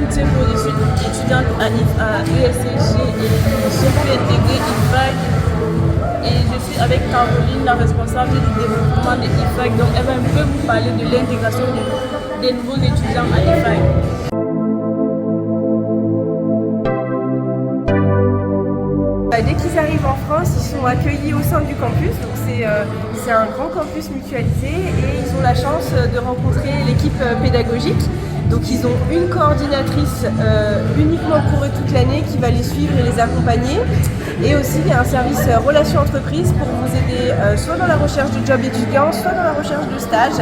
soutien pour les étudiantes à ESCG et j'ai pu intégrer IFAG. Et je suis avec Caroline, la responsable du développement de IFAG. Donc elle va un peu vous parler de l'intégration des nouveaux étudiants à IFAG. Dès qu'ils arrivent en France, ils sont accueillis au sein du campus. Donc c'est un grand campus mutualisé et ils ont la chance de rencontrer l'équipe pédagogique. Donc ils ont une coordinatrice uniquement pour eux toute l'année qui va les suivre et les accompagner. Et aussi il y a un service relations entreprises pour vous aider soit dans la recherche de job étudiant, soit dans la recherche de stage.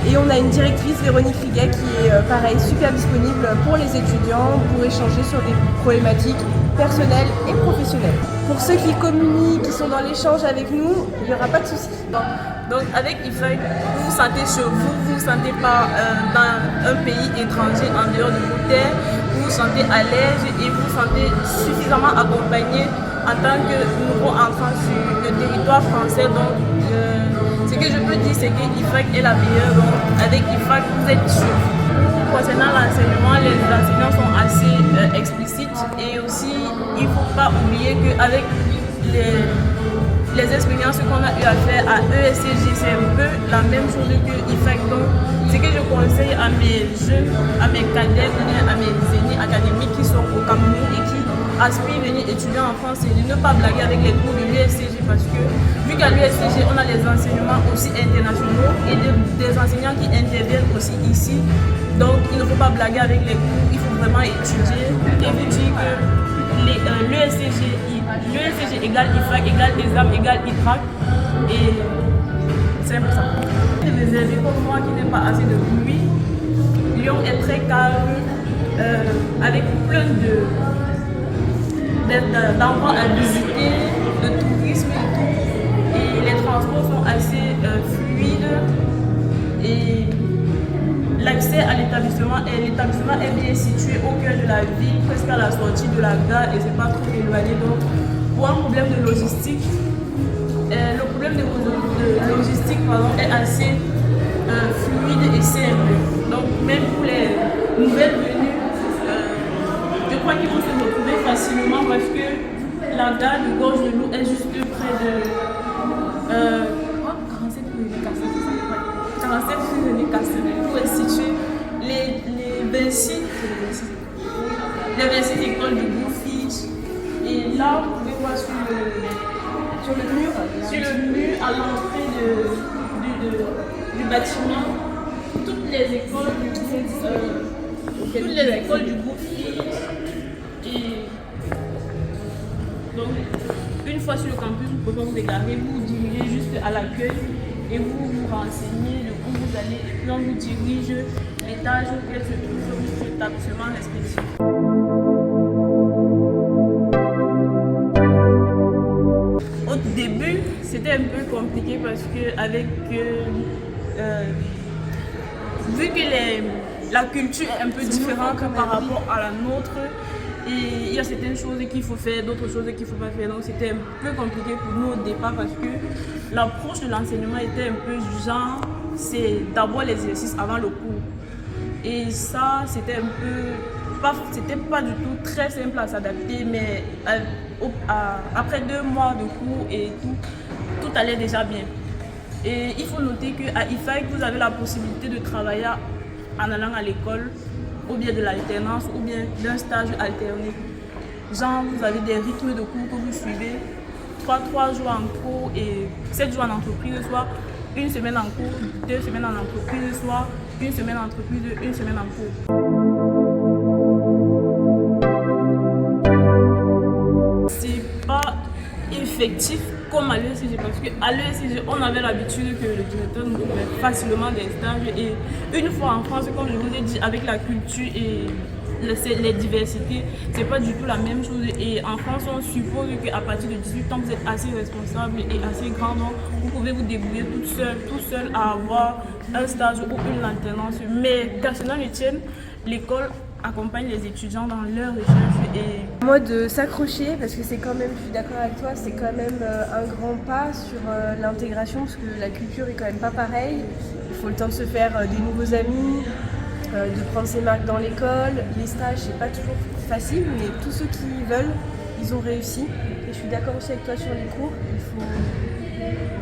Et on a une directrice, Véronique Riguet, qui est pareil, super disponible pour les étudiants, pour échanger sur des problématiques personnelles et professionnelles. Pour ceux qui communiquent, qui sont dans l'échange avec nous, il n'y aura pas de souci. Donc avec IFAG, vous vous sentez chez vous, vous ne vous sentez pas dans un pays étranger en dehors de vos terres, vous vous sentez à l'aise et vous vous sentez suffisamment accompagné en tant que nouveau enfant sur le territoire français. Donc ce que je peux dire, c'est que IFAG est la meilleure. Donc avec IFAG, vous êtes sûr. Concernant l'enseignement, les enseignants sont assez explicites et aussi il ne faut pas oublier qu'avec les expériences qu'on a eu à faire à ESCG, c'est un peu la même chose que IFAG. Donc, ce que je conseille à mes jeunes, à mes cadets, à mes aînés académiques qui sont au Cameroun et qui aspirent à venir étudier en France, c'est de ne pas blaguer avec les cours de l'USCG parce que, vu qu'à l'USCG, on a les enseignements aussi internationaux et des enseignants qui interviennent aussi ici. Donc, il ne faut pas blaguer avec les cours, il faut vraiment étudier et vous dire que l'USCG égale IFAG égale EXAM égale ITRAC et c'est un peu ça. Les élèves comme moi qui n'aiment pas assez de bruit, Lyon est très calme avec plein d'endroits à visiter, de tourisme et tout. Et les transports sont assez fluides et l'accès à l'établissement est bien situé au cœur de la ville, presque à la sortie de la gare et c'est pas trop éloigné. Donc pour un problème de logistique, le problème de logistique est assez fluide et simple. Donc même pour les nouvelles venues, je crois qu'ils vont se retrouver facilement parce que la gare de Gorge de Loup est juste près de 47 rue de Castelnau, où est situé les 26 écoles de Bouffiche. Et là, vous pouvez voir sur le mur à l'entrée du bâtiment, toutes les écoles du Bouffiche. Et donc, une fois sur le campus, vous pouvez vous égarer, vous vous dirigez juste à l'accueil et vous vous renseignez de où vous allez et puis on vous dirige l'étage auquel se trouve votre établissement respectif. Au début, c'était un peu compliqué parce que vu que la culture est un peu différente par rapport à la nôtre, et il y a certaines choses qu'il faut faire, d'autres choses qu'il ne faut pas faire. Donc c'était un peu compliqué pour nous au départ parce que l'approche de l'enseignement était un peu du genre, c'est d'abord l'exercice avant le cours. Et ça, c'était un peu, c'était pas du tout très simple à s'adapter, mais après 2 mois de cours et tout allait déjà bien. Et il faut noter qu'à IFAG, vous avez la possibilité de travailler en allant à l'école, ou bien de l'alternance, ou bien d'un stage alterné. Genre, vous avez des rythmes de cours que vous suivez, 3 jours en cours et 7 jours en entreprise, soit 1 semaine en cours, 2 semaines en entreprise, soit 1 semaine en entreprise, 1 semaine en cours. C'est pas effectif comme à l'ESCG parce qu'à l'ESCG, on avait l'habitude que le directeur nous donnait facilement des stages et une fois en France, comme je vous ai dit, avec la culture et les diversités, c'est pas du tout la même chose et en France, on suppose qu'à partir de 18 ans, vous êtes assez responsable et assez grand, donc vous pouvez vous débrouiller tout seul à avoir un stage ou une alternance. Mais qu'à cela ne tienne, l'école accompagne les étudiants dans leur recherche et... Moi de s'accrocher, parce que c'est quand même, je suis d'accord avec toi, c'est quand même un grand pas sur l'intégration, parce que la culture est quand même pas pareille. Il faut le temps de se faire des nouveaux amis, de prendre ses marques dans l'école. Les stages, c'est pas toujours facile, mais tous ceux qui veulent, ils ont réussi. Et je suis d'accord aussi avec toi sur les cours. Il faut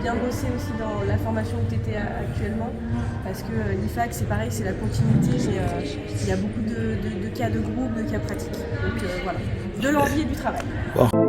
bien bosser aussi dans la formation que tu étais actuellement, parce que l'IFAC, c'est pareil, c'est la continuité. Il y a beaucoup de cas de groupe, de cas pratiques. Donc voilà, de l'envie et du travail. Wow.